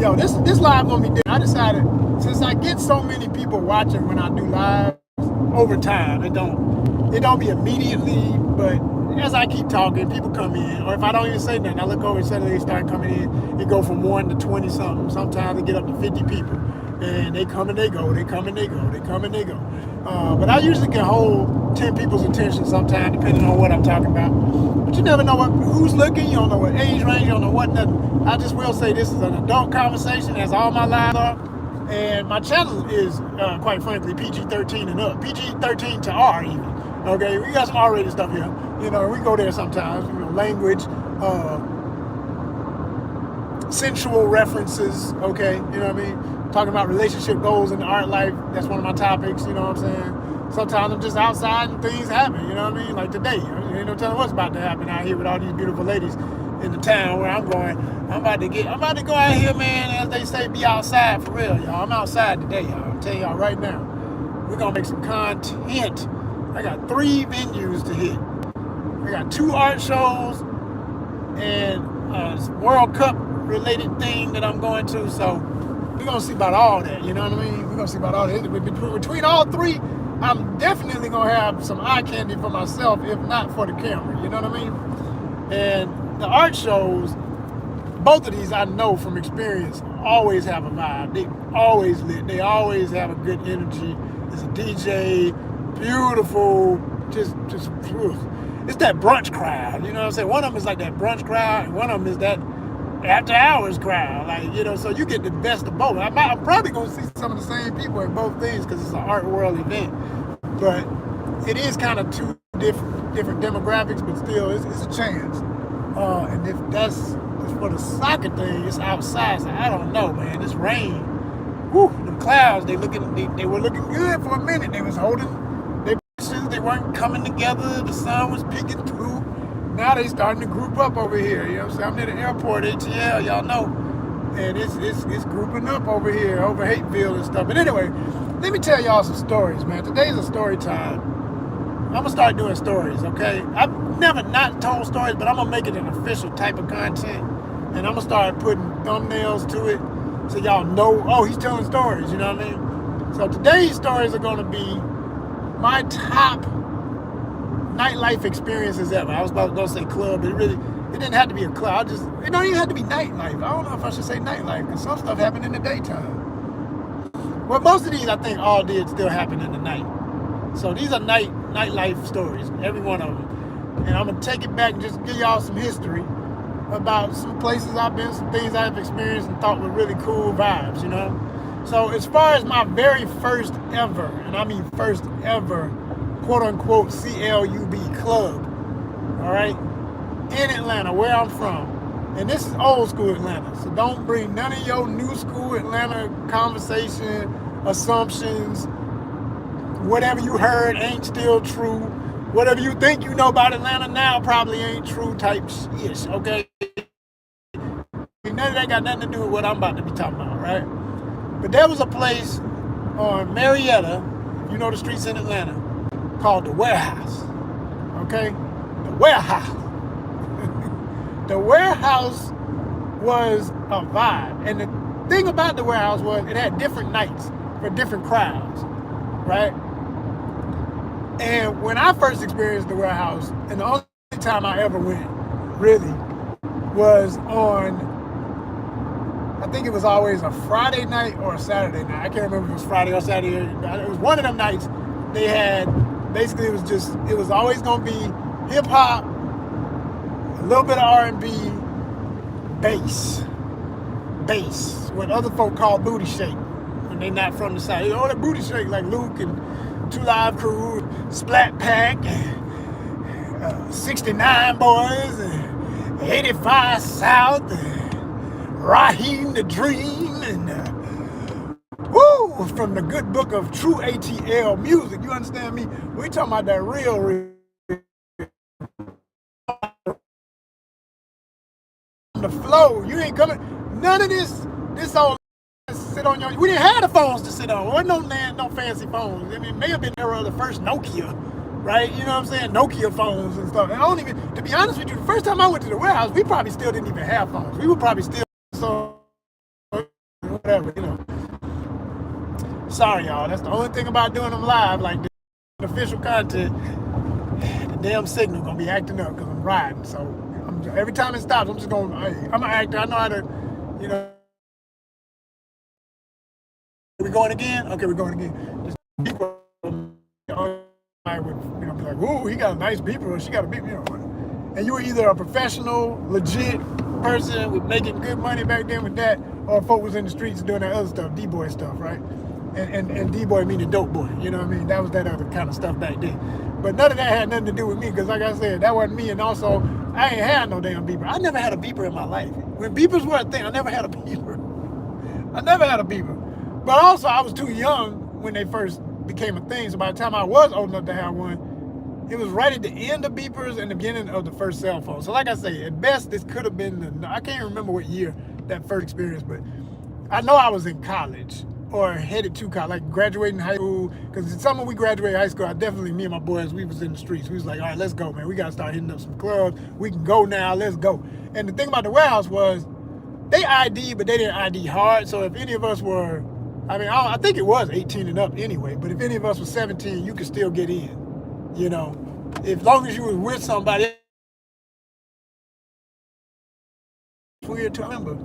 yo, this live gonna be different. I decided, since I get so many people watching when I do live over time, it don't be immediately, but as I keep talking, people come in, or if I don't even say nothing, I look over and suddenly they start coming in. It go from 1 to 20 something. Sometimes they get up to 50 people, and they come and they go. They come and they go. They come and they go. But I usually can hold 10 people's attention sometimes, depending on what I'm talking about. But you never know who's looking. You don't know what age range. You don't know what nothing. I just will say this is an adult conversation, as all my lives are. And my channel is, quite frankly, PG-13 and up. PG-13 to R even. Okay, we got some R-rated stuff here. You know, we go there sometimes. You know, language, sensual references. Okay, you know what I mean? Talking about relationship goals in the art life. That's one of my topics. You know what I'm saying? Sometimes I'm just outside and things happen. You know what I mean? Like today, ain't no telling what's about to happen out here with all these beautiful ladies in the town where I'm going. I'm about to go out here, man, as they say, be outside for real, y'all. I'm outside today, y'all. I'm telling y'all right now. We're gonna make some content. I got 3 venues to hit. I got 2 art shows and a World Cup related thing that I'm going to. So we're gonna see about all that, you know what I mean? We're gonna see about all that. Between all 3, I'm definitely gonna have some eye candy for myself, if not for the camera, you know what I mean? And the art shows, both of these I know from experience, always have a vibe. They always lit. They always have a good energy. There's a DJ, beautiful, just it's that brunch crowd. You know what I'm saying? One of them is like that brunch crowd, and one of them is that after hours crowd. Like, you know, so you get the best of both. I'm probably gonna see some of the same people at both things because it's an art world event. But it is kind of 2 different demographics, but still, it's a chance. And if that's for the soccer thing, it's outside. So I don't know, man. This rain, whew, the clouds, they were looking good for a minute. They was holding their positions. They weren't coming together. The sun was peeking through. Now they starting to group up over here. You know what I'm saying? I'm near the airport, ATL, y'all know. And it's grouping up over here, over Hateville and stuff. But anyway, let me tell y'all some stories, man. Today's a story time. I'm gonna start doing stories, okay? I've never not told stories, but I'm gonna make it an official type of content. And I'm gonna start putting thumbnails to it so y'all know, oh, he's telling stories, you know what I mean? So today's stories are gonna be my top nightlife experiences ever. I was about to go say club, but it didn't have to be a club. It don't even have to be nightlife. I don't know if I should say nightlife, because some stuff happened in the daytime. Well, most of these I think all did still happen in the night. So these are nightlife stories, every one of them. And I'm gonna take it back and just give y'all some history about some places I've been, some things I've experienced and thought were really cool vibes, you know? So as far as my very first ever, and I mean first ever, quote unquote CLUB club, all right, in Atlanta, where I'm from. And this is old school Atlanta, so don't bring none of your new school Atlanta conversation, assumptions, whatever you heard ain't still true. Whatever you think you know about Atlanta now probably ain't true type shit, okay? None of that got nothing to do with what I'm about to be talking about, right? But there was a place on Marietta, you know the streets in Atlanta, called the Warehouse, okay? The Warehouse. The Warehouse was a vibe. And the thing about the Warehouse was it had different nights for different crowds, right? And when I first experienced the Warehouse, and the only time I ever went, really, was on, I think it was always a Friday night or a Saturday night. I can't remember if it was Friday or Saturday. It was one of them nights. They had, basically it was always gonna be hip hop, a little bit of R&B, bass, what other folk call booty shake when they not from the South. You know, that booty shake like Luke and 2 Live Crew, Splat Pack, 69 Boys, 85 South, Raheem the Dream, and woo, from the good book of True ATL Music. You understand me? We talking about that real the flow. You ain't coming. None of this old sit on your. We didn't have the phones to sit on. There wasn't no fancy phones. I mean, it may have been the era of the first Nokia, right? You know what I'm saying? Nokia phones and stuff. And I don't even, to be honest with you, the first time I went to the Warehouse, we probably still didn't even have phones. We were probably still so whatever, you know. Sorry, y'all. That's the only thing about doing them live, like the official content. The damn signal gonna be acting up because I'm riding. So every time it stops, I'm just going. Hey, I'm an actor. I know how to, you know. Are we going again? Okay, we're going again. Just people, I would, you know, be like, "Ooh, he got a nice beeper, or she got a beeper," you know. And you were either a professional, legit person with making good money back then with that, or folk was in the streets doing that other stuff, D-boy stuff, right? And D-boy meaning dope boy, you know what I mean? That was that other kind of stuff back then. But none of that had nothing to do with me, because like I said, that wasn't me, and also, I ain't had no damn beeper. I never had a beeper in my life. When beepers were a thing, I never had a beeper. I never had a beeper. But also, I was too young when they first became a thing, so by the time I was old enough to have one, it was right at the end of beepers and the beginning of the first cell phone. So like I say, at best, this could have been, I can't remember what year that first experience, but I know I was in college or headed to college, like graduating high school, because the summer we graduated high school, me and my boys, we was in the streets. We was like, all right, let's go, man. We got to start hitting up some clubs. We can go now, let's go. And the thing about the warehouse was, they ID, but they didn't ID hard. So if any of us were, I think it was 18 and up anyway, but if any of us was 17, you could still get in. You know, as long as you was with somebody. Weird to remember.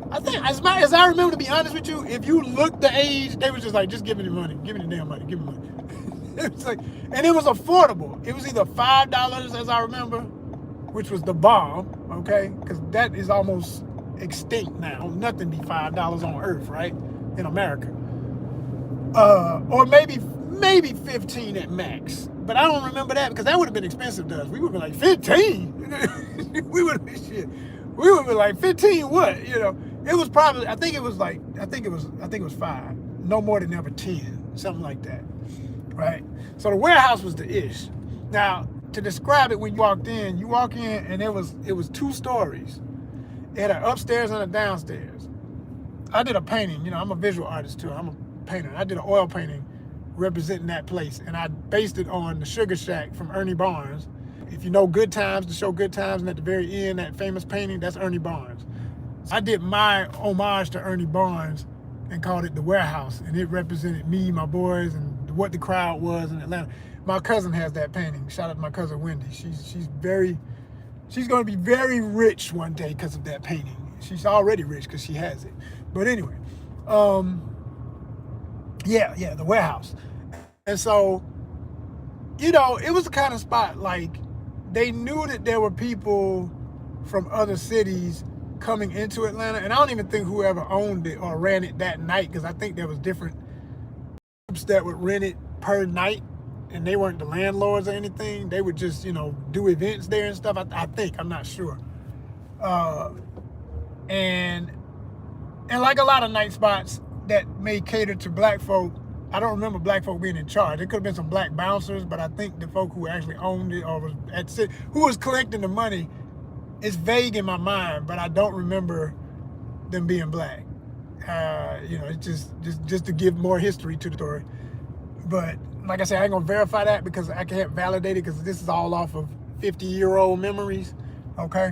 I think, as I remember, to be honest with you, if you looked the age, they was just like, just give me the money, give me the damn money, give me money. It was like, and it was affordable. It was either $5, as I remember, which was the bomb, okay? Because that is almost extinct now. Nothing be $5 on Earth, right? In America. Or maybe 15 at max. But I don't remember that, because that would have been expensive to us. We would have been like, 15? We would have been shit. We would have been like, 15 what? You know, it was probably, I think it was 5. No more than ever 10, something like that. Right? So the warehouse was the ish. Now, to describe it, when you walk in and it was 2 stories. It had an upstairs and a downstairs. I did a painting, you know, I'm a visual artist too. I'm a painter. I did an oil painting representing that place, and I based it on the Sugar Shack from Ernie Barnes. If you know Good Times, the show Good Times, and at the very end, that famous painting, that's Ernie Barnes. So I did my homage to Ernie Barnes and called it The Warehouse, and it represented me, my boys, and what the crowd was in Atlanta. My cousin has that painting. Shout out to my cousin Wendy. She's going to be very rich one day because of that painting. She's already rich because she has it. But anyway, yeah, the warehouse. And so, you know, it was the kind of spot, like, they knew that there were people from other cities coming into Atlanta. And I don't even think whoever owned it or ran it that night, because I think there was different groups that would rent it per night. And they weren't the landlords or anything. They would just, you know, do events there and stuff. I think, I'm not sure. And like a lot of night spots that may cater to black folk, I don't remember black folk being in charge. There could have been some black bouncers, but I think the folk who actually owned it or was who was collecting the money is vague in my mind, but I don't remember them being black. You know, it's just to give more history to the story. But like I said, I ain't gonna verify that because I can't validate it, because this is all off of 50-year-old memories, okay?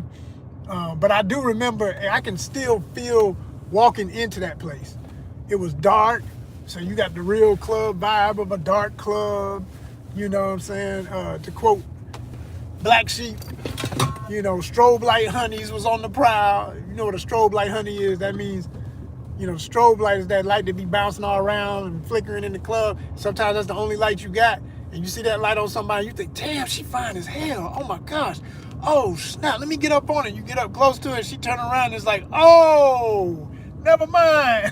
But I do remember, I can still feel walking into that place. It was dark, so you got the real club vibe of a dark club, you know what I'm saying? To quote Black Sheep, you know, strobe light honeys was on the prowl. You know what a strobe light honey is? That means, you know, strobe light is that light that be bouncing all around and flickering in the club. Sometimes that's the only light you got. And you see that light on somebody, you think, damn, she fine as hell. Oh my gosh. Oh, snap, let me get up on it. You get up close to it, she turn around and it's like, oh, never mind.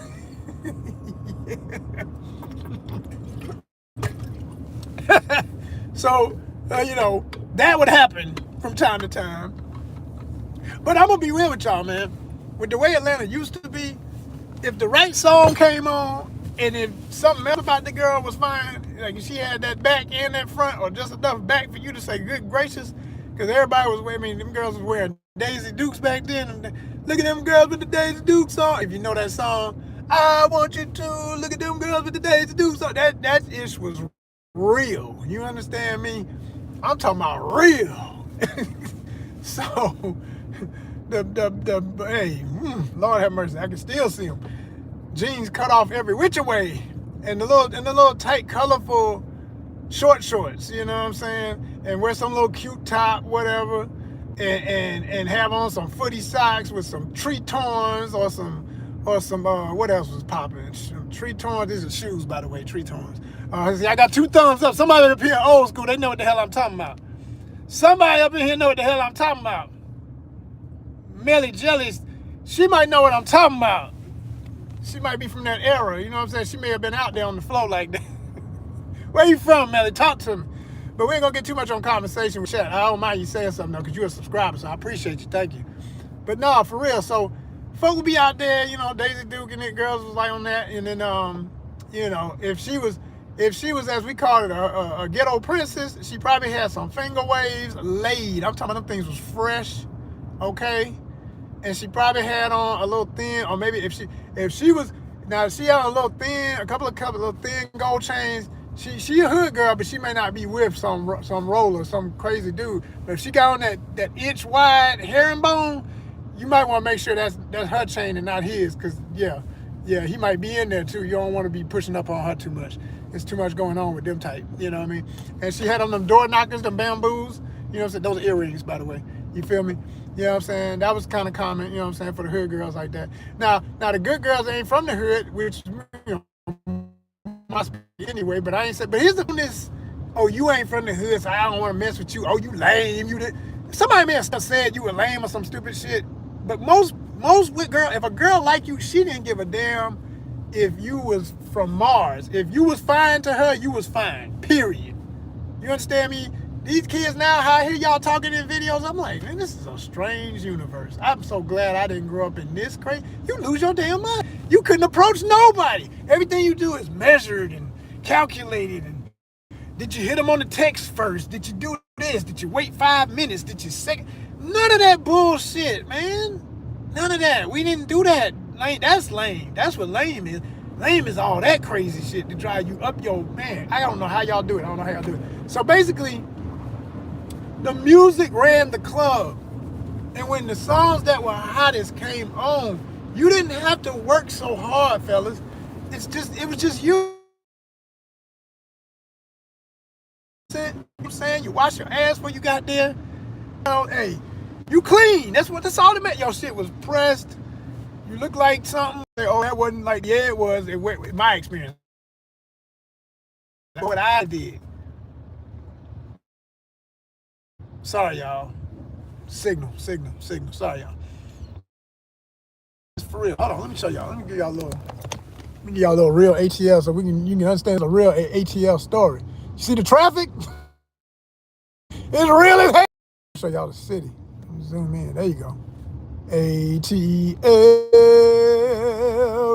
So, you know, that would happen from time to time. But I'm going to be real with y'all, man. With the way Atlanta used to be, if the right song came on, and if something else about the girl was fine, like if she had that back and that front, or just enough back for you to say, good gracious, because everybody was wearing, them girls was wearing Daisy Dukes back then. And look at them girls with the Daisy Dukes on. If you know that song, I want you to look at them girls with the Daisy Dukes on. That ish was real. You understand me? I'm talking about real. So, hey, Lord have mercy, I can still see them. jeans cut off every which way, and the little tight, colorful short shorts, you know what I'm saying? And wear some little cute top, whatever, and have on some footy socks with some Tretorns or some what else was popping? Tretorns. These are shoes, by the way, Tretorns. See, I got 2 thumbs up. Somebody up here old school, they know what the hell I'm talking about. Somebody up in here know what the hell I'm talking about. Melly Jellies, she might know what I'm talking about. She might be from that era, you know what I'm saying? She may have been out there on the floor like that. Where you from, Melly? Talk to me. But we ain't gonna get too much on conversation with chat. I don't mind you saying something though, because you're a subscriber, so I appreciate you. Thank you. But no, for real. So folk will be out there, you know, Daisy Duke and it girls was like on that, and then you know, if she was, as we call it, a ghetto princess, she probably had some finger waves laid. I'm talking about them things was fresh, okay? And she probably had on a little thin, or maybe if she was, now she had a little thin, a couple of little thin gold chains. She a hood girl, but she may not be with some roller, some crazy dude. But if she got on that inch wide herringbone, you might want to make sure that's her chain and not his, because yeah, he might be in there too. You don't want to be pushing up on her too much. It's too much going on with them type, you know what I mean? And she had on them door knockers, them bamboos, you know what I'm saying? Those are earrings, by the way. You feel me? You know what I'm saying? That was kind of common, you know what I'm saying, for the hood girls like that. Now the good girls ain't from the hood, which, you know, must be anyway, but I ain't said, but here's the this, oh, you ain't from the hood, so I don't want to mess with you. Oh, you lame, you did. Somebody may have said you were lame or some stupid shit, but most with girl, if a girl like you, she didn't give a damn if you was from Mars. If you was fine to her, you was fine, period. You understand me? These kids now, how I hear y'all talking in videos, I'm like, man, this is a strange universe. I'm so glad I didn't grow up in this crazy. You lose your damn mind. You couldn't approach nobody. Everything you do is measured and calculated. And did you hit them on the text first? Did you do this? Did you wait 5 minutes? Did you second? None of that bullshit, man. None of that. We didn't do that. Lame. That's lame. That's what lame is. Lame is all that crazy shit to drive you up your, man. I don't know how y'all do it. I don't know how y'all do it. So basically, the music ran the club. And when the songs that were hottest came on, you didn't have to work so hard, fellas. It was just you. You know what I'm saying? You wash your ass when you got there. You know, hey, you clean. That's all it meant. Your shit was pressed. You look like something. Oh, that wasn't like, yeah, it was. It went with my experience. That's what I did. Sorry, y'all. Signal. Sorry, y'all. It's for real. Hold on, let me show y'all. Let me give y'all a little real ATL so you can understand the real ATL story. You see the traffic? It's real as hell. Show y'all the city. Zoom in. There you go. ATL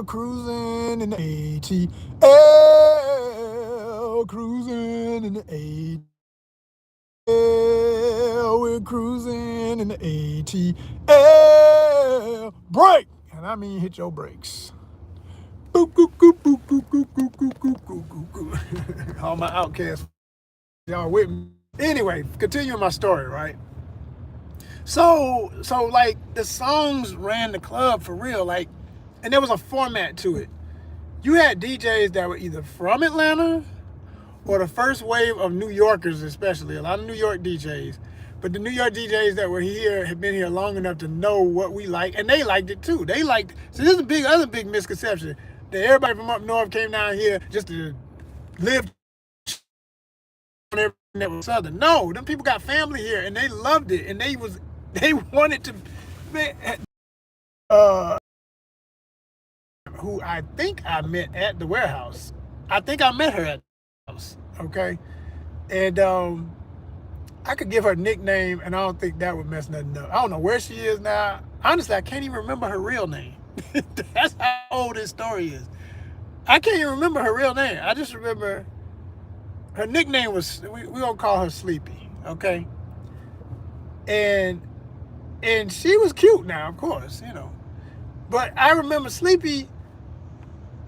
cruising in the ATL cruising in the ATL. We're cruising in the ATL. Brake! And I mean hit your brakes. Boop, boop, boop, boop, boop, boop, boop, boop, boop, boop, boop. All my outcasts, y'all with me. Anyway, continuing my story, right? So like the songs ran the club for real, like, and there was a format to it. You had DJs that were either from Atlanta or the first wave of New Yorkers, especially a lot of New York DJs. But the New York DJs that were here had been here long enough to know what we like, and they liked it too. They liked. So this is other big misconception that everybody from up north came down here just to live on everything that was southern. No, them people got family here, and they loved it, and they wanted to. Who I think I met at the warehouse. I think I met her at the house. Okay, and I could give her a nickname, and I don't think that would mess nothing up. I don't know where she is now. Honestly, I can't even remember her real name. That's how old this story is. I can't even remember her real name. I just remember her nickname was, we're going to call her Sleepy, okay? And she was cute now, of course, you know. But I remember Sleepy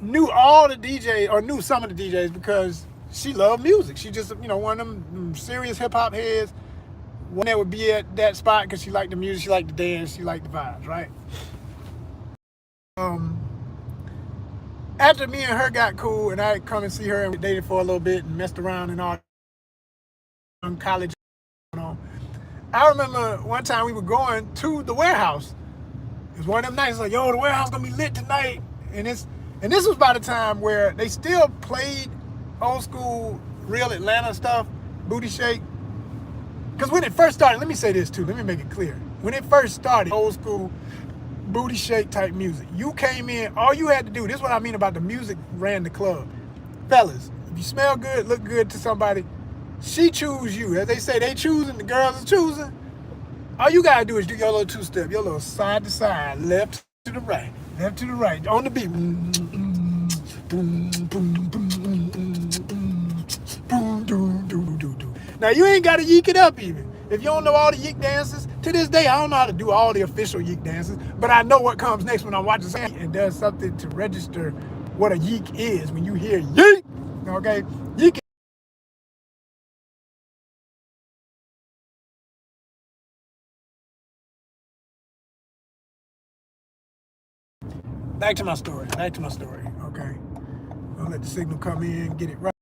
knew all the DJs, or knew some of the DJs, because she loved music. She just, you know, one of them serious hip-hop heads, one that would be at that spot because she liked the music, she liked the dance, she liked the vibes, right? after me and her got cool, and I come and see her and we dated for a little bit and messed around and all in college. I remember one time we were going to the warehouse. It was one of them nights like, yo, the warehouse gonna be lit tonight. And this was by the time where they still played old school, real Atlanta stuff, booty shake. Because when it first started, let me say this too, let me make it clear. When it first started, old school booty shake type music, you came in, all you had to do, this is what I mean about the music ran the club. Fellas, if you smell good, look good to somebody, she choose you. As they say, they choosing, the girls are choosing. All you gotta do is do your little two-step, your little side to side, left to the right, on the beat. Now you ain't gotta yeek it up even. If you don't know all the yeek dances, to this day I don't know how to do all the official yeek dances, but I know what comes next when I'm watching something and does something to register what a yeek is when you hear yeek. Okay, yeek. Back to my story, okay? I'll let the signal come in, get it right.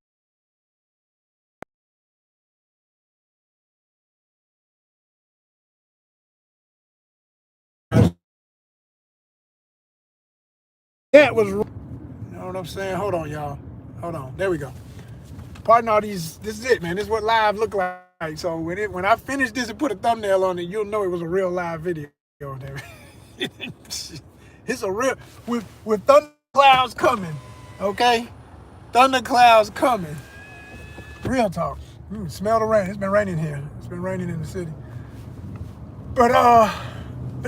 That was, you know what I'm saying? Hold on, y'all. Hold on, there we go. Pardon all these, this is it, man. This is what live look like. So when I finish this and put a thumbnail on it, you'll know it was a real live video. It's a real, with thunder clouds coming, okay? Thunder clouds coming. Real talk. Smell the rain. It's been raining here. It's been raining in the city. But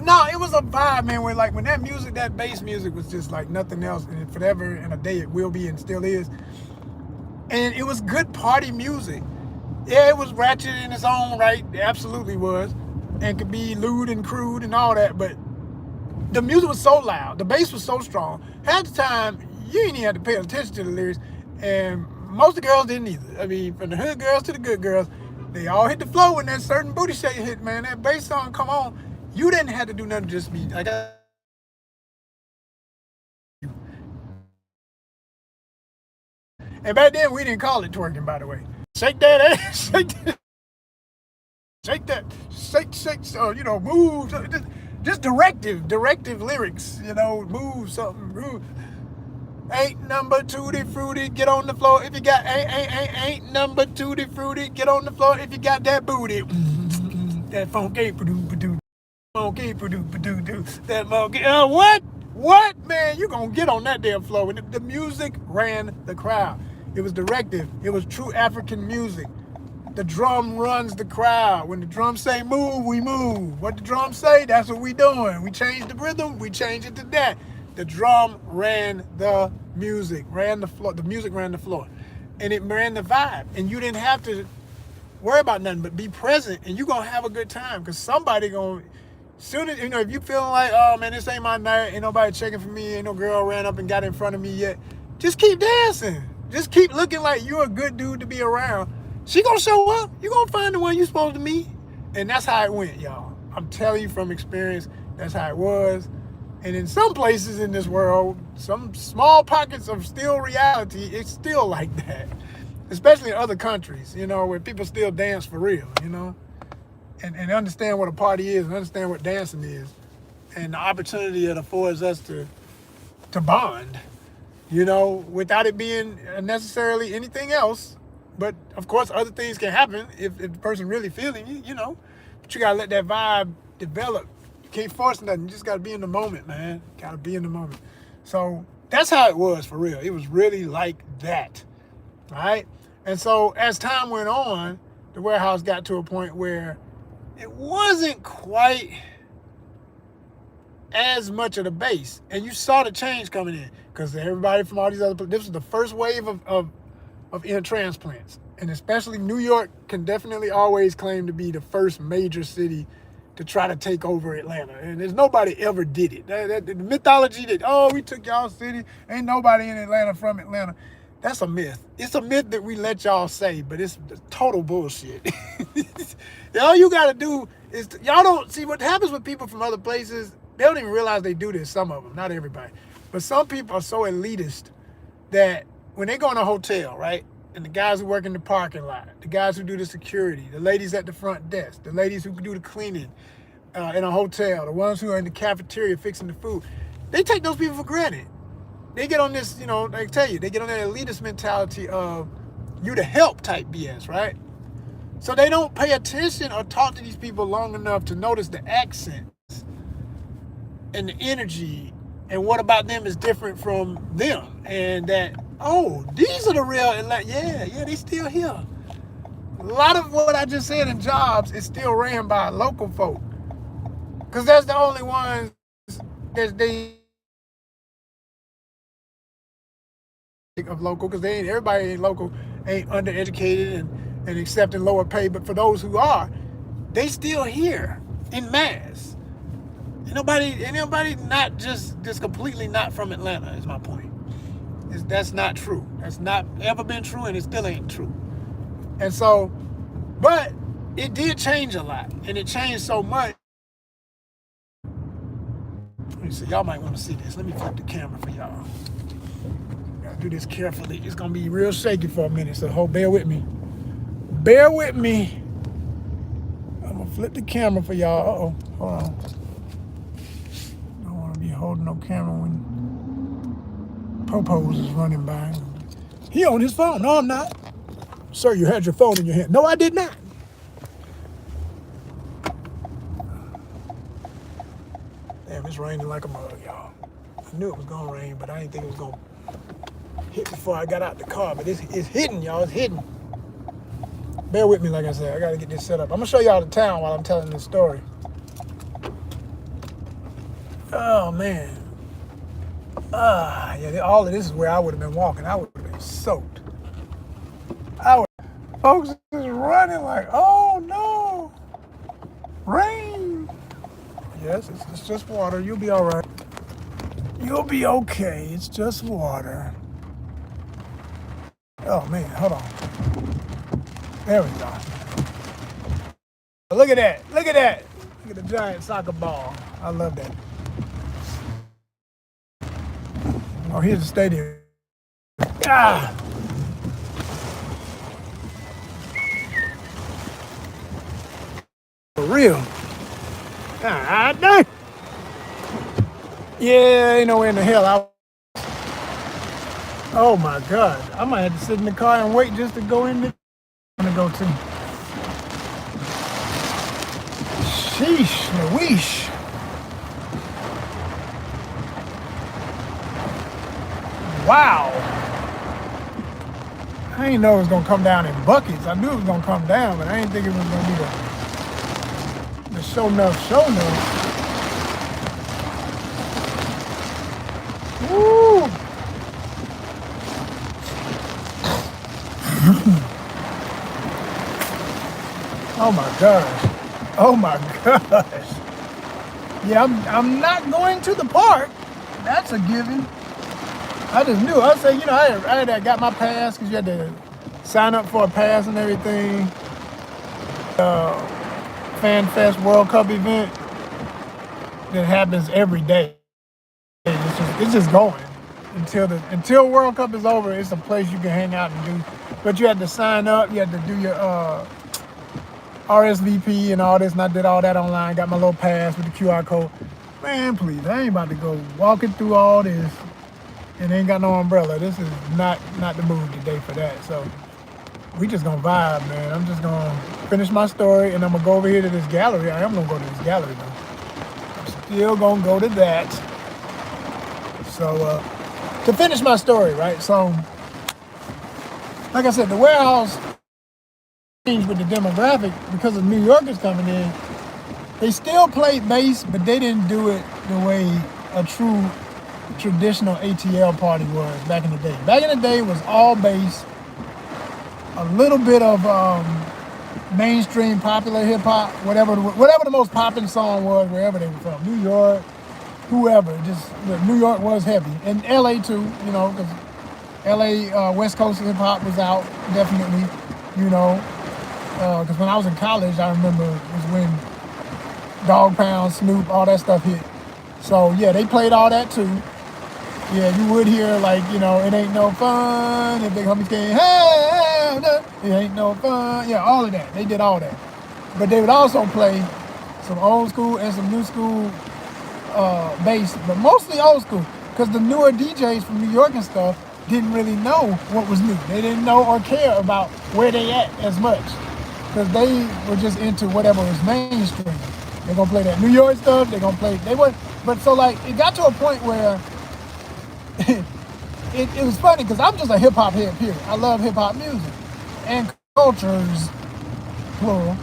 no, it was a vibe, man, where like when that music, that bass music was just like nothing else, and forever and a day it will be and still is. And it was good party music. Yeah, it was ratchet in its own right. It absolutely was. And could be lewd and crude and all that, but the music was so loud, the bass was so strong. Half the time, you ain't even had to pay attention to the lyrics, and most of the girls didn't either. I mean, from the hood girls to the good girls, they all hit the flow when that certain booty shake hit, man. That bass song come on, you didn't have to do nothing, just be like, and back then, we didn't call it twerking, by the way. Shake that ass, shake that, shake, you know, move, just directive lyrics, you know, move something, move. Ain't number tutti fruity, get on the floor. If you got ain't number tutti fruity, get on the floor. If you got that booty, that funky that funky. What, man? You gonna get on that damn floor? And the music ran the crowd. It was directive. It was true African music. The drum runs the crowd. When the drums say move, we move. What the drums say, that's what we doing. We change the rhythm, we change it to that. The drum ran the music, ran the floor. The music ran the floor. And it ran the vibe. And you didn't have to worry about nothing but be present, and you're gonna have a good time, because somebody gonna, soon as, you know, if you feeling like, oh man, this ain't my night, ain't nobody checking for me, ain't no girl ran up and got in front of me yet, just keep dancing. Just keep looking like you're a good dude to be around. She gonna show up. You gonna find the one you supposed to meet. And that's how it went, y'all. I'm telling you from experience, that's how it was. And in some places in this world, some small pockets of still reality, it's still like that. Especially in other countries, you know, where people still dance for real, you know, and understand what a party is and understand what dancing is, and the opportunity it affords us to bond, you know, without it being necessarily anything else. But of course, other things can happen if the person really feeling you, you know, but you gotta let that vibe develop. You can't force nothing. You just gotta be in the moment, man. Gotta be in the moment. So that's how it was for real. It was really like that, all right? And so as time went on, the warehouse got to a point where it wasn't quite as much of the bass. And you saw the change coming in, because everybody from all these other places, this was the first wave of ear transplants. And especially New York can definitely always claim to be the first major city to try to take over Atlanta. And there's nobody ever did it. The mythology that, oh, we took y'all city, ain't nobody in Atlanta from Atlanta. That's a myth. It's a myth that we let y'all say, but it's total bullshit. All you gotta do is, y'all don't see what happens with people from other places. They don't even realize they do this, some of them, not everybody. But some people are so elitist that when they go in a hotel, right? And the guys who work in the parking lot, the guys who do the security, the ladies at the front desk, the ladies who do the cleaning in a hotel, the ones who are in the cafeteria fixing the food, they take those people for granted. They get on this, I tell you, they get on that elitist mentality of you to help type BS, right? So they don't pay attention or talk to these people long enough to notice the accents and the energy and what about them is different from them. And that, oh, these are the real, yeah, they still here. A lot of what I just said in jobs is still ran by local folk. Because that's the only ones that they of local, because everybody ain't local, ain't undereducated and accepting lower pay. But for those who are, they still here in mass. Ain't nobody not just completely not from Atlanta is my point. That's not true. That's not ever been true, and it still ain't true. And so, but it did change a lot, and it changed so much. Let me see, y'all might want to see this. Let me flip the camera for y'all. Gotta do this carefully. It's gonna be real shaky for a minute, so bear with me. Bear with me. I'm gonna flip the camera for y'all. Uh-oh, hold on. Don't wanna be holding no camera when Popos is running by. He on his phone. No, I'm not. Sir, you had your phone in your hand. No, I did not. Damn, it's raining like a mug, y'all. I knew it was gonna rain, but I didn't think it was gonna hit before I got out the car. But it's hidden, y'all. It's hidden. Bear with me, like I said. I gotta get this set up. I'm gonna show y'all the town while I'm telling this story. Oh man. Yeah, all of this is where I would have been walking. I would have been soaked. Folks is running like, oh no, rain. Yes, it's just water. You'll be all right. You'll be okay. It's just water. Oh man, hold on. There we go. Look at that. Look at that. Look at the giant soccer ball. I love that. Oh, here's the stadium. Ah! For real. Ah, dang. Yeah, ain't nowhere in the hell oh my God. I might have to sit in the car and wait just to go in the I'm gonna go to. Sheesh, Louise. Wow. I didn't know it was gonna come down in buckets. I knew it was gonna come down, but I didn't think it was gonna be the show enough. Woo! Oh my gosh. Oh my gosh. Yeah, I'm not going to the park. That's a given. I just knew. I said, I had got my pass because you had to sign up for a pass and everything. Fan Fest World Cup event that happens every day. It's just going until World Cup is over. It's a place you can hang out and do. But you had to sign up. You had to do your RSVP and all this, and I did all that online. Got my little pass with the QR code. Man, please, I ain't about to go walking through all this. And ain't got no umbrella. This is not the mood today for that. So we just gonna vibe, man. I'm just gonna finish my story and I'm gonna go over here to this gallery. I am gonna go to this gallery though. I'm still gonna go to that. So to finish my story, right? So like I said, the warehouse changed with the demographic because of New Yorkers coming in. They still played bass, but they didn't do it the way a true traditional ATL party was back in the day. Back in the day, it was all bass, a little bit of mainstream popular hip hop, whatever the most popping song was, wherever they were from, New York, whoever. New York was heavy, and LA too, because LA West Coast hip hop was out definitely, because when I was in college, I remember it was when Dog Pound, Snoop, all that stuff hit. So yeah, they played all that too. Yeah, you would hear like, you know, it ain't no fun if big homies can't have none. It ain't no fun. Yeah, all of that. They did all that. But they would also play some old school and some new school bass, but mostly old school, because the newer DJs from New York and stuff didn't really know what was new. They didn't know or care about where they at as much, because they were just into whatever was mainstream. They're gonna play that New York stuff. They're gonna play. They were, but so like it got to a point where it was funny, because I'm just a hip hop head. Period. I love hip hop music and cultures, plural.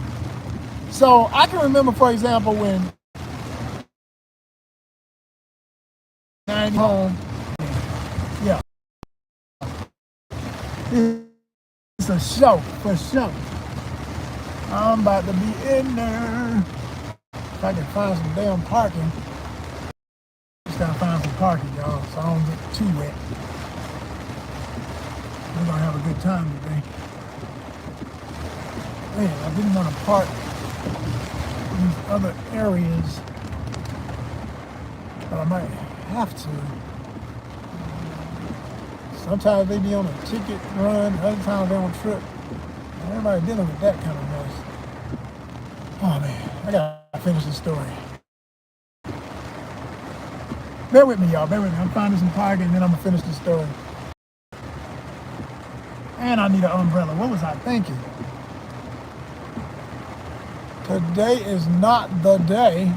So I can remember, for example, when 90 home, yeah, it's a show for sure. I'm about to be in there. If I can find some damn parking. Just gotta find some parking, y'all, so I don't get too wet. We're gonna have a good time today. Man, I didn't want to park in these other areas, but I might have to. Sometimes they be on a ticket run, other times they on trip. Everybody dealing with that kind of mess. Oh man, I gotta finish this story. Bear with me, y'all, bear with me. I'm finding some parking and then I'm gonna finish the story. And I need an umbrella. What was I thinking? Today is not the day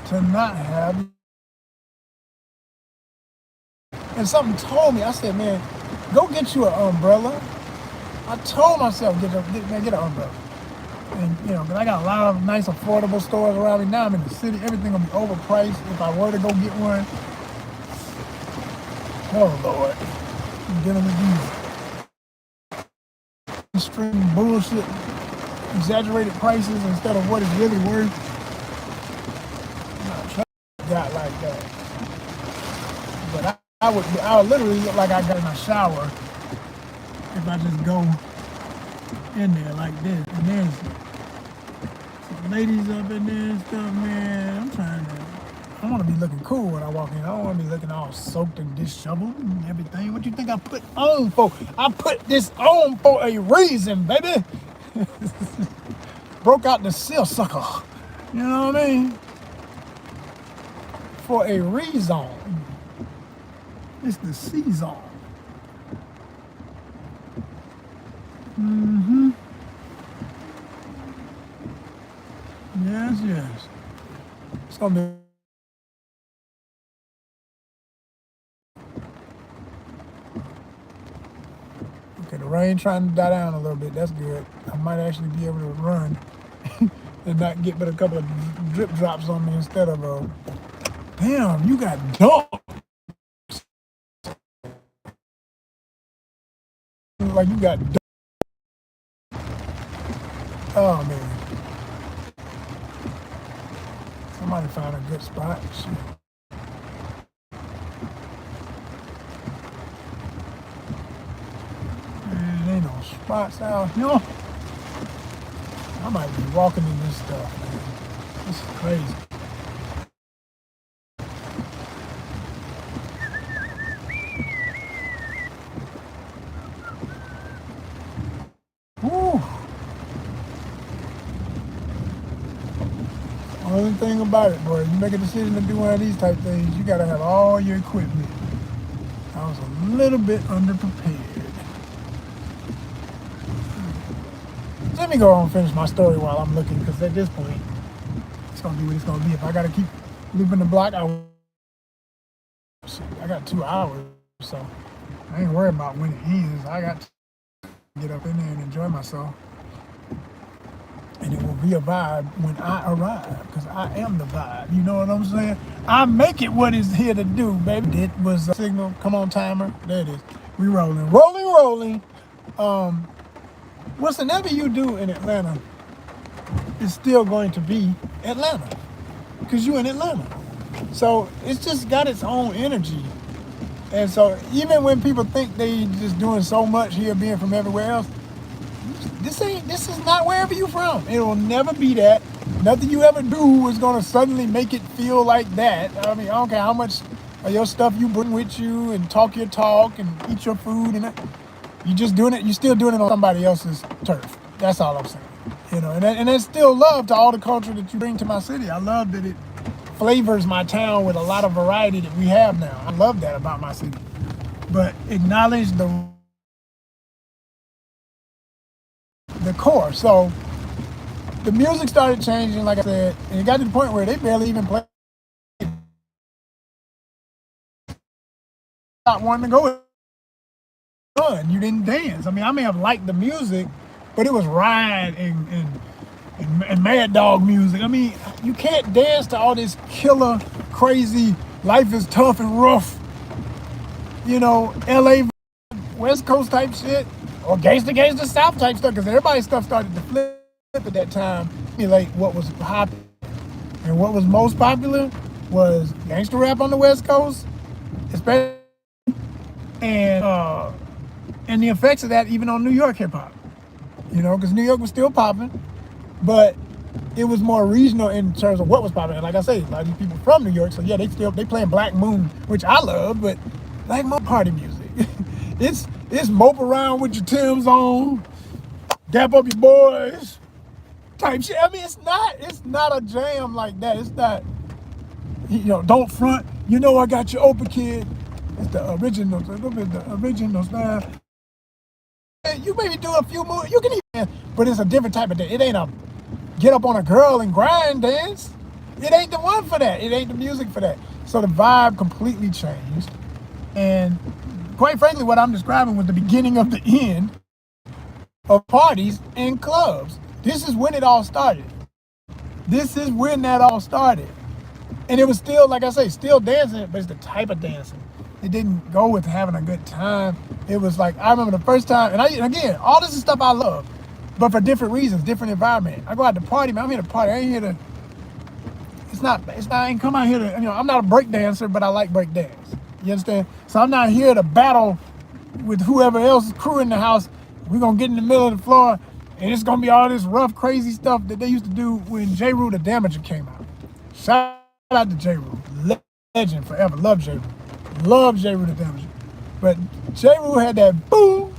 to not have. And something told me, I said, man, go get you an umbrella. I told myself, get an umbrella. And, you know, because I got a lot of nice, affordable stores around me. Now I'm in the city. Everything going to be overpriced if I were to go get one. Oh, Lord. I'm dealing with these extreme bullshit, exaggerated prices instead of what it's really worth. I'm not trying to got like that. But I would literally look like I got in a shower if I just go in there like this. And there's some ladies up in there and stuff, man. I want to be looking cool when I walk in. I don't want to be looking all soaked and disheveled and everything. What you think I put on for? I put this on for a reason, baby. Broke out the seersucker. You know what I mean? For a reason. It's the season. Mm-hmm. Yes, yes. It's gonna be. Okay, the rain trying to die down a little bit. That's good. I might actually be able to run and not get but a couple of drip drops on me instead of a. Damn, you got dumped. Like you got dumped. Oh man. Somebody found a good spot. Shit. Man, ain't no spots out here. I might be walking in this stuff, man. This is crazy. Woo. Only thing about it, boy, if you make a decision to do one of these type things, you gotta have all your equipment. I was a little bit underprepared. Let me go on and finish my story while I'm looking, because at this point, it's gonna be what it's gonna be. If I gotta keep looping the block, I got 2 hours, so I ain't worried about when it ends. I got to get up in there and enjoy myself. And it will be a vibe when I arrive, because I am the vibe. You know what I'm saying? I make it what it's here to do, baby. It was a signal. Come on, timer. There it is. We rolling. Rolling. Whatever you do in Atlanta is still going to be Atlanta, because you in Atlanta. So it's just got its own energy. And so even when people think they just doing so much here, being from everywhere else, this is not wherever you from. It will never be that. Nothing you ever do is gonna suddenly make it feel like that. I mean, I don't care how much or your stuff you bring with you and talk your talk and eat your food and that, you just doing it. You still doing it on somebody else's turf. That's all I'm saying. You know, and there's still love to all the culture that you bring to my city. I love that it flavors my town with a lot of variety that we have now. I love that about my city. But acknowledge the core. So the music started changing, like I said, and it got to the point where they barely even play. Not wanting to go on. You didn't dance. I mean, I may have liked the music, but it was Ride and Mad Dog music. I mean, you can't dance to all this killer, crazy, life is tough and rough, you know, LA, West Coast type shit, or gangsta South type stuff, because everybody's stuff started to flip at that time. Like what was popular, and what was most popular was gangster rap on the West Coast, especially, and the effects of that even on New York hip hop, you know, because New York was still popping, but it was more regional in terms of what was popping. And like I say, a lot of these people from New York, so yeah, they playing Black Moon, which I love, but Black Moon party music. it's mope around with your Timbs on, dap up your boys, type shit. I mean, it's not a jam like that. It's not, you know, don't front. You know, I got your open kid. It's the original. The original style. You maybe do a few moves. You can even, but it's a different type of dance. It ain't a get up on a girl and grind dance. It ain't the one for that. It ain't the music for that. So the vibe completely changed. And quite frankly, what I'm describing was the beginning of the end of parties and clubs. This is when it all started. This is when that all started. And it was still, like I say, still dancing, but it's the type of dancing. It didn't go with having a good time. It was like, I remember the first time, and again, all this is stuff I love, but for different reasons, different environment. I go out to party, man, I'm here to party. I ain't here to, I ain't come out here to, you know, I'm not a break dancer, but I like break dance. You understand? So I'm not here to battle with whoever else's crew in the house. We're gonna get in the middle of the floor, and it's gonna be all this rough, crazy stuff that they used to do when J. Rue the Damager came out. Shout out to J. Rue, legend forever. Love J. Rue. Love J. Rue the Damager. But J. Rue had that boom,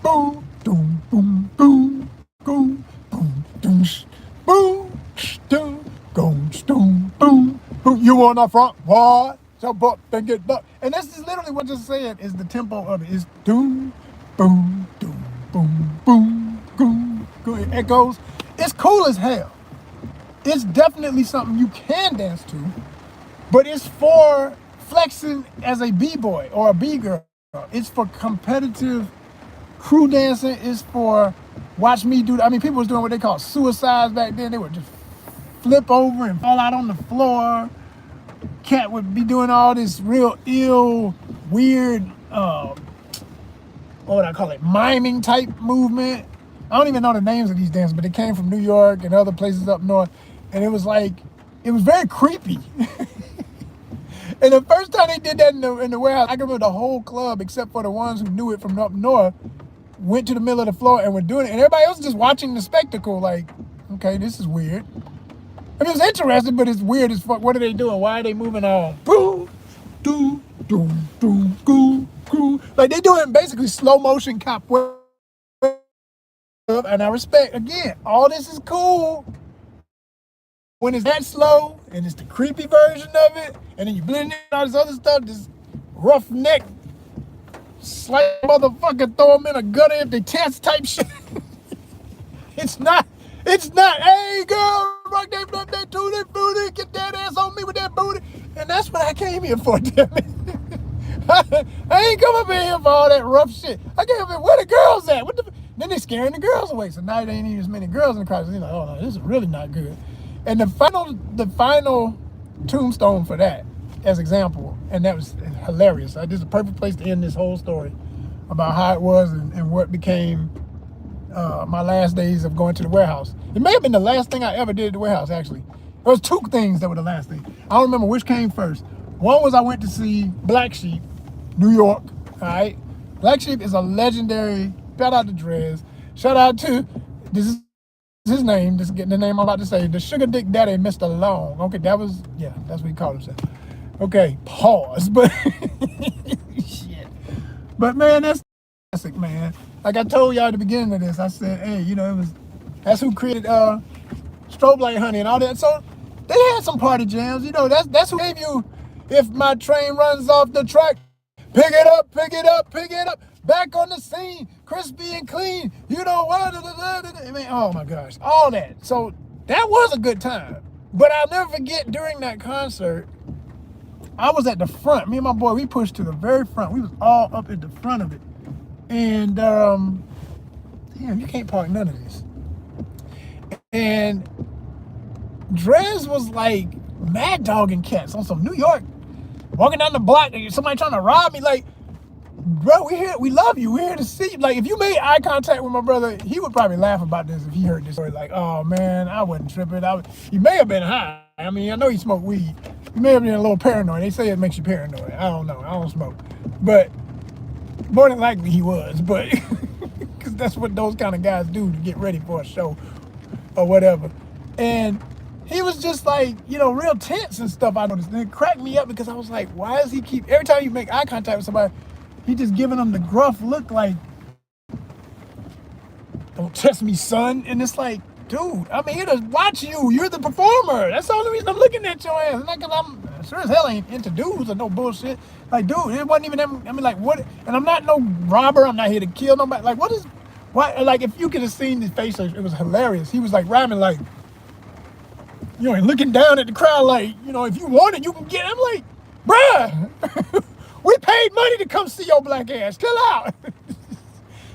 boom, boom, boom, boom, boom, boom, boom, boom, boom, boom, boom, boom, boom. You on the front, what? Jump up and get up. And this is literally what just saying is the tempo of it. It's doom, boom, doom, boom, boom, boom, boom. It echoes. It's cool as hell. It's definitely something you can dance to, but it's for flexing as a B-boy or a B-girl. It's for competitive crew dancing. It's for watch me do. I mean, people was doing what they call suicides back then. They would just flip over and fall out on the floor. Cat would be doing all this real ill, weird, what would I call it, miming type movement. I don't even know the names of these dances, but they came from New York and other places up north. And it was like, it was very creepy. And the first time they did that in the warehouse, I can remember the whole club, except for the ones who knew it from up north, went to the middle of the floor and were doing it. And everybody else was just watching the spectacle like, okay, this is weird. I mean, it's interesting, but it's weird as fuck. What are they doing? Why are they moving all boom, doom, doom, doom, goo, goo? Like they doing basically slow motion capoeira. And I respect, again, all this is cool when it's that slow and it's the creepy version of it, and then you blend in all this other stuff, this roughneck, slight motherfucker, throw them in a gutter if they test type shit. It's not, hey girl, rock that tootie booty, get that ass on me with that booty. And that's what I came here for, damn it. I ain't come up in here for all that rough shit. I came up here, where the girls at? Then they scaring the girls away. So now there ain't even as many girls in the crowd. So you're like, oh no, this is really not good. And the final tombstone for that, as example, and that was hilarious. This is a perfect place to end this whole story about how it was and what became my last days of going to the warehouse. It may have been the last thing I ever did at the warehouse, actually. There was two things that were the last thing. I don't remember which came first. One was I went to see Black Sheep, New York, all right? Black Sheep is a legendary, shout out to Drez, shout out to, this is his name, this is getting the name I'm about to say, the Sugar Dick Daddy, Mr. Long. Okay, that's what he called himself. Okay, pause. But shit. But man, that's classic, man. Like I told y'all at the beginning of this, I said, hey, that's who created Strobe Light Honey and all that. So they had some party jams, that's who gave you If My Train Runs Off the Track, pick it up, pick it up, pick it up, back on the scene, crispy and clean, what, I mean, oh my gosh, all that. So that was a good time. But I'll never forget during that concert, I was at the front. Me and my boy, we pushed to the very front. We was all up at the front of it. And, damn, you can't park none of this. And Drez was like mad dogging cats on some New York, walking down the block, and somebody trying to rob me. Like, bro, we here, we love you. We're here to see you. Like, if you made eye contact with my brother, he would probably laugh about this if he heard this story. Like, oh man, I wasn't tripping. He may have been high. I mean, I know he smoked weed. He may have been a little paranoid. They say it makes you paranoid. I don't know. I don't smoke. But more than likely he was. But because that's what those kind of guys do to get ready for a show or whatever. And he was just like, real tense and stuff. I noticed. And it cracked me up because I was like, why does he keep, every time you make eye contact with somebody, he just giving them the gruff look like, don't test me, son. And it's like, dude, I'm here to watch you. You're the performer. That's the only reason I'm looking at your ass. Not because I'm sure as hell ain't into dudes or no bullshit. Like, dude, it wasn't even them. I mean, like, what? And I'm not no robber. I'm not here to kill nobody. Like, why? Like, if you could have seen his face, it was hilarious. He was like rhyming like, and looking down at the crowd like, if you want it, you can get it. I'm like, bruh, we paid money to come see your black ass. Chill out.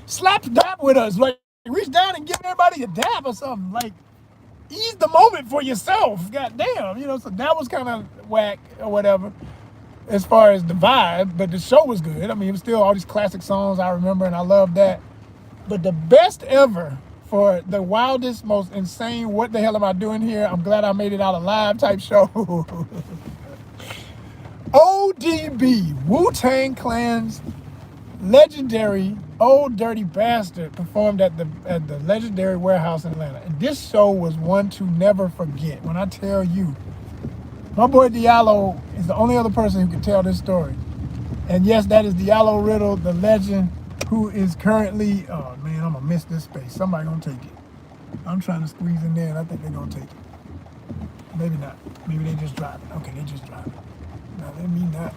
Slap dap with us. Like, reach down and give everybody a dap or something. Like, ease the moment for yourself. Goddamn, so that was kind of whack or whatever as far as the vibe, but the show was good. I mean, it was still all these classic songs I remember, and I love that. But the best ever for the wildest, most insane, what the hell am I doing here? I'm glad I made it out alive type show. ODB, Wu-Tang Clan's legendary Old Dirty Bastard performed at the legendary Warehouse in Atlanta. And this show was one to never forget. When I tell you, my boy Diallo is the only other person who can tell this story. And yes, that is Diallo Riddle, the legend, who is currently, oh man, I'm gonna miss this space. Somebody gonna take it. I'm trying to squeeze in there and I think they're gonna take it. Maybe not. Maybe they just driving. Okay, they just driving. Now let me not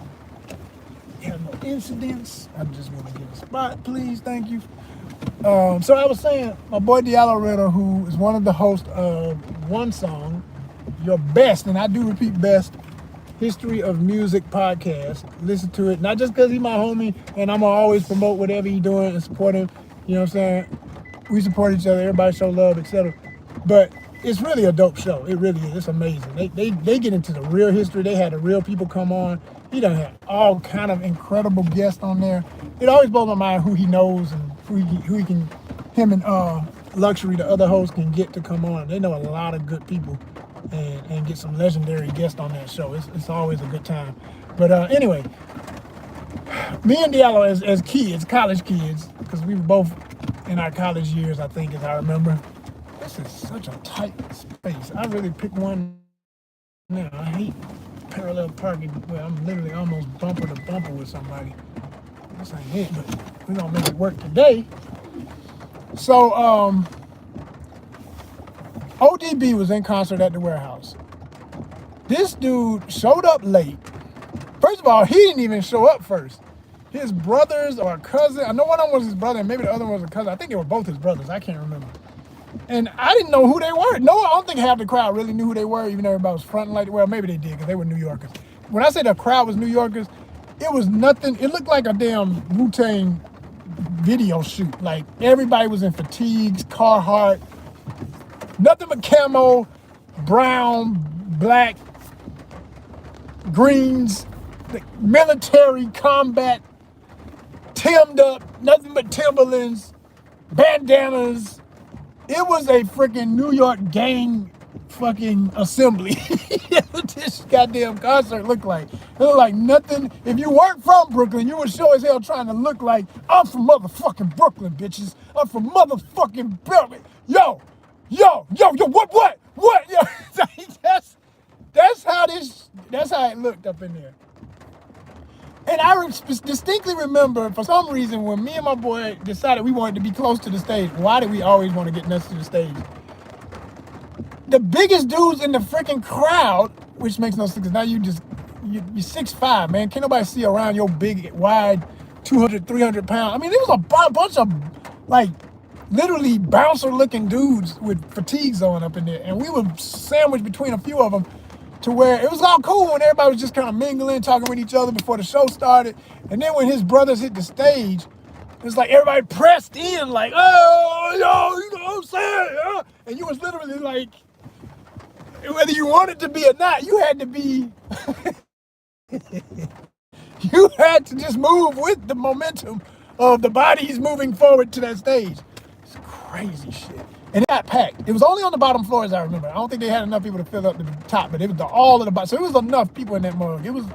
have no incidents. I just want to give a spot, please. Thank you. So I was saying, my boy Diallo Riddle, who is one of the hosts of one song, Your Best, and I do repeat best, History of Music podcast. Listen to it, not just because he's my homie and I'm gonna always promote whatever he's doing and support him. You know what I'm saying? We support each other, everybody show love, etc. But it's really a dope show. It really is. It's amazing. They get into the real history. They had the real people come on. He done had all kind of incredible guests on there. It always blows my mind who he knows and who he can, him and Luxury, the other host, can get to come on. They know a lot of good people and get some legendary guests on that show. It's always a good time. But anyway, me and Diallo as kids, college kids, because we were both in our college years, I think, as I remember. This is such a tight space. I really picked one now. I hate parallel parking where I'm literally almost bumper to bumper with somebody. This ain't it, but we're gonna make it work today. So, ODB was in concert at the Warehouse. This dude showed up late. First of all, he didn't even show up first. His brothers or cousin, I know one of them was his brother and maybe the other one was a cousin. I think they were both his brothers. I can't remember. And I didn't know who they were. No, I don't think half the crowd really knew who they were, even though everybody was fronting like, well, maybe they did because they were New Yorkers. When I say the crowd was New Yorkers, it was nothing. It looked like a damn Wu-Tang video shoot. Like everybody was in fatigues, Carhartt, nothing but camo, brown, black, greens, the military combat, timmed up, nothing but Timberlands, bandanas. It was a freaking New York gang fucking assembly. This goddamn concert looked like. It looked like nothing. If you weren't from Brooklyn, you were sure as hell trying to look like, I'm from motherfucking Brooklyn, bitches. I'm from motherfucking Brooklyn. Yo, what? Yo, That's how it looked up in there. And I distinctly remember, for some reason, when me and my boy decided we wanted to be close to the stage. Why did we always want to get next to the stage? The biggest dudes in the freaking crowd, which makes no sense, now you're 6'5", man. Can't nobody see around your big, wide, 200, 300 pound. I mean, there was a bunch of, like, literally bouncer-looking dudes with fatigues on up in there. And we were sandwiched between a few of them, to where it was all cool when everybody was just kind of mingling, talking with each other before the show started. And then when his brothers hit the stage, it was like everybody pressed in, like, oh, yo, you know what I'm saying? And you was literally like, whether you wanted to be or not, you had to be, you had to just move with the momentum of the bodies moving forward to that stage. It's crazy shit. And it got packed. It was only on the bottom floor, as I remember. I don't think they had enough people to fill up the top, but it was all of the bottom. So it was enough people in that mug. It was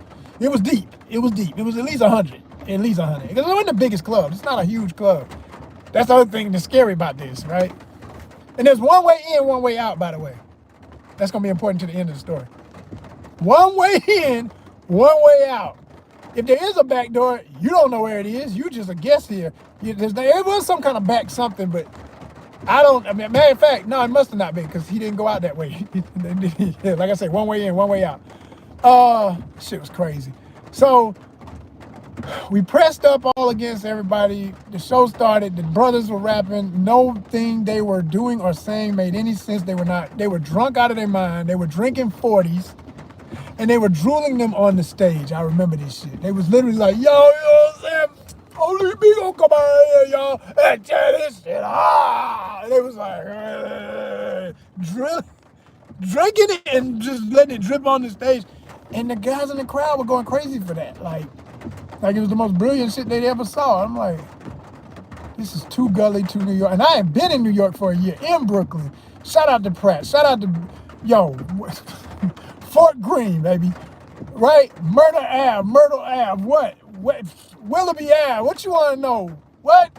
deep. It was deep. It was at least 100. At least 100. Because it wasn't the biggest club. It's not a huge club. That's the other thing that's scary about this, right? And there's one way in, one way out, by the way. That's going to be important to the end of the story. One way in, one way out. If there is a back door, you don't know where it is. You just a guest here. There was some kind of back something, but matter of fact, no, it must have not been, because he didn't go out that way. Like I said, one way in, one way out. Shit was crazy. So we pressed up all against everybody. The show started. The brothers were rapping. No thing they were doing or saying made any sense. They were drunk out of their mind. They were drinking 40s, and they were drooling them on the stage. I remember this shit. They was literally like, yo, you know what I'm saying? Only me gonna come out here, y'all, and tear this shit. And they was like, drinking it and just letting it drip on the stage. And the guys in the crowd were going crazy for that. Like it was the most brilliant shit they ever saw. I'm like, this is too gully to New York. And I ain't been in New York for a year, in Brooklyn. Shout out to Pratt. Shout out to, Fort Greene, baby. Right? Myrtle Ave. What? Willoughby Ave. What you want to know? What?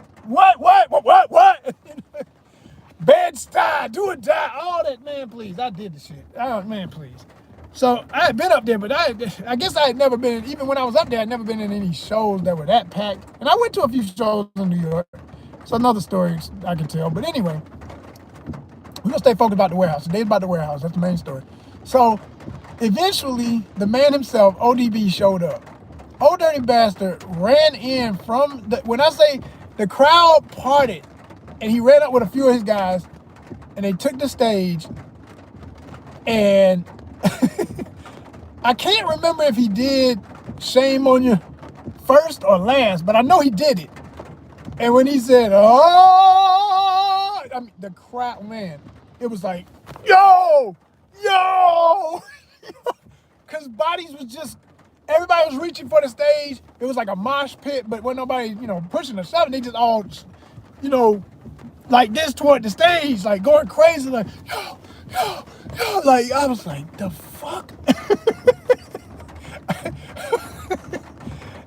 Bed-Stuy, do or die. All that, man, please. I did the shit. Oh, man, please. So I had been up there, but I guess I had never been, even when I was up there, I'd never been in any shows that were that packed. And I went to a few shows in New York. It's another story I can tell. But anyway, we're going to stay focused about the warehouse. Today's about the warehouse. That's the main story. So eventually, the man himself, ODB, showed up. Old Dirty Bastard ran in from when I say the crowd parted, and he ran up with a few of his guys, and they took the stage, and I can't remember if he did Shame on You first or last, but I know he did it. And when he said, oh, I mean, the crowd, man, it was like, yo, because bodies was just, everybody was reaching for the stage. It was like a mosh pit, but wasn't nobody, pushing or shoving. They just all, like this toward the stage, like going crazy, like, yo. Like, I was like, the fuck?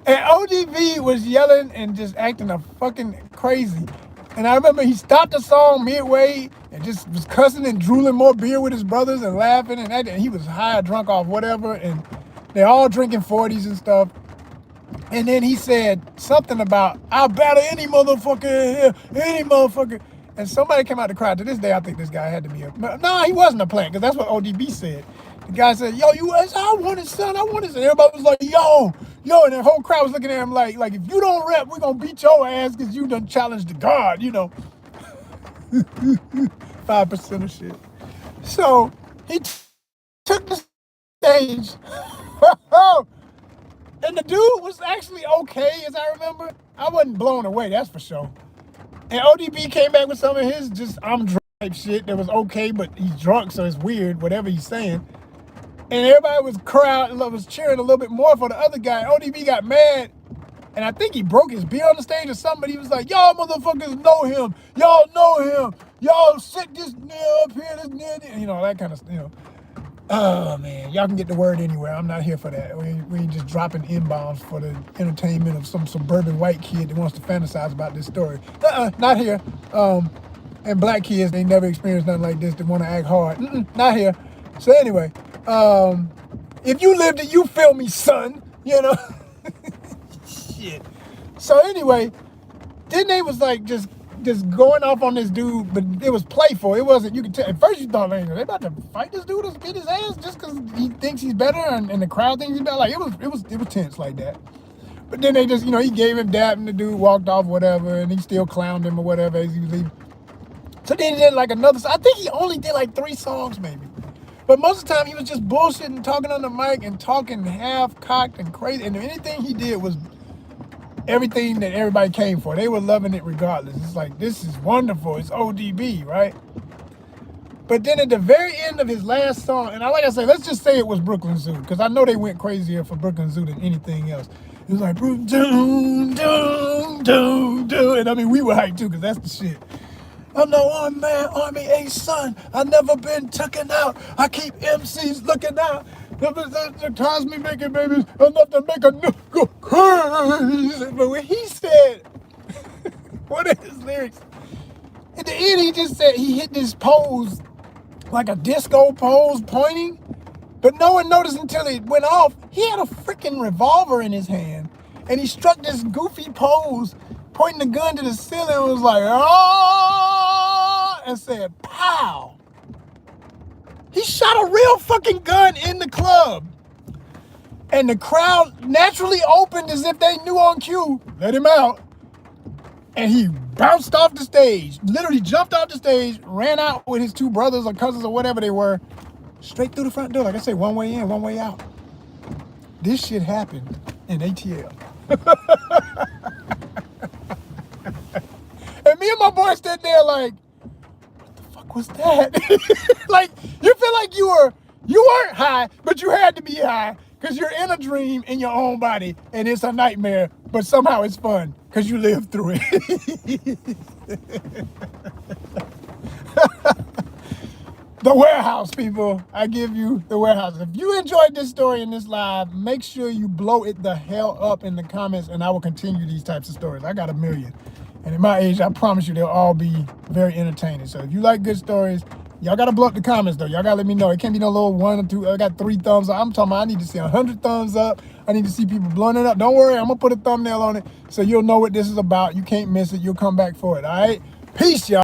And ODB was yelling and just acting a fucking crazy. And I remember he stopped the song midway and just was cussing and drooling more beer with his brothers and laughing and acting. He was high or drunk off whatever, and they're all drinking 40s and stuff. And then he said something about, I'll battle any motherfucker in here, any motherfucker. And somebody came out the crowd. To this day, I think this guy had to be no, he wasn't a plant, because that's what ODB said. The guy said, yo, I want it, son. I want it. And everybody was like, yo. And the whole crowd was looking at him like if you don't rap, we're going to beat your ass because you done challenged the God, 5% of shit. So he took the stage. And the dude was actually okay, as I remember. I wasn't blown away, that's for sure. And ODB came back with some of his just I'm drunk type shit that was okay, but he's drunk, so it's weird, whatever he's saying. And everybody was cheering a little bit more for the other guy. ODB got mad, and I think he broke his beer on the stage or something, but he was like, y'all motherfuckers know him. Y'all know him. Y'all sit this nigga up here, this nigga, that kind of stuff, Oh, man, y'all can get the word anywhere. I'm not here for that. We ain't just dropping inbounds for the entertainment of some suburban white kid that wants to fantasize about this story. Not here. And black kids, they never experienced nothing like this. They want to act hard. Not here. So anyway, If you lived it, you feel me, son. You know? Shit. So anyway, then they was like just going off on this dude, but it was playful. It wasn't, you could tell, at first you thought, like, they about to fight this dude or beat his ass just because he thinks he's better and the crowd thinks he's better. Like, it was tense like that. But then they just, he gave him dap and the dude walked off, whatever, and he still clowned him or whatever as he was leaving. So then he did like another, I think he only did like 3 songs maybe. But most of the time he was just bullshitting, talking on the mic and talking half-cocked and crazy. And anything he did was everything that everybody came for. They were loving it regardless. It's like, this is wonderful. It's ODB, right? But then at the very end of his last song, and like I said, let's just say it was Brooklyn Zoo, because I know they went crazier for Brooklyn Zoo than anything else. It was like, doom, doom, doom, doom. And I mean, we were hyped too, because that's the shit. I'm the one-man army, son. I never been taken out. I keep MCs looking out. The times me making babies enough to make a nigga crazy. But when he said, what are his lyrics? At the end, he just said he hit this pose, like a disco pose, pointing. But no one noticed until it went off. He had a freaking revolver in his hand. And he struck this goofy pose, pointing the gun to the ceiling and was like, oh, and said, pow. He shot a real fucking gun in the club. And the crowd naturally opened as if they knew on cue, let him out. And he bounced off the stage, literally jumped off the stage, ran out with his 2 brothers or cousins or whatever they were, straight through the front door. Like I say, one way in, one way out. This shit happened in ATL. And me and my boy stood there like, was that? Like, you feel like you weren't high, but you had to be high because you're in a dream in your own body and it's a nightmare, but somehow it's fun because you lived through it. The Warehouse, people. I give you The Warehouse. If you enjoyed this story in this live, make sure you blow it the hell up in the comments and I will continue these types of stories. I got 1 million. And at my age, I promise you, they'll all be very entertaining. So if you like good stories, y'all got to blow up the comments, though. Y'all got to let me know. It can't be no little 1 or 2. I got 3 thumbs up. I'm talking about I need to see 100 thumbs up. I need to see people blowing it up. Don't worry. I'm going to put a thumbnail on it so you'll know what this is about. You can't miss it. You'll come back for it, all right? Peace, y'all.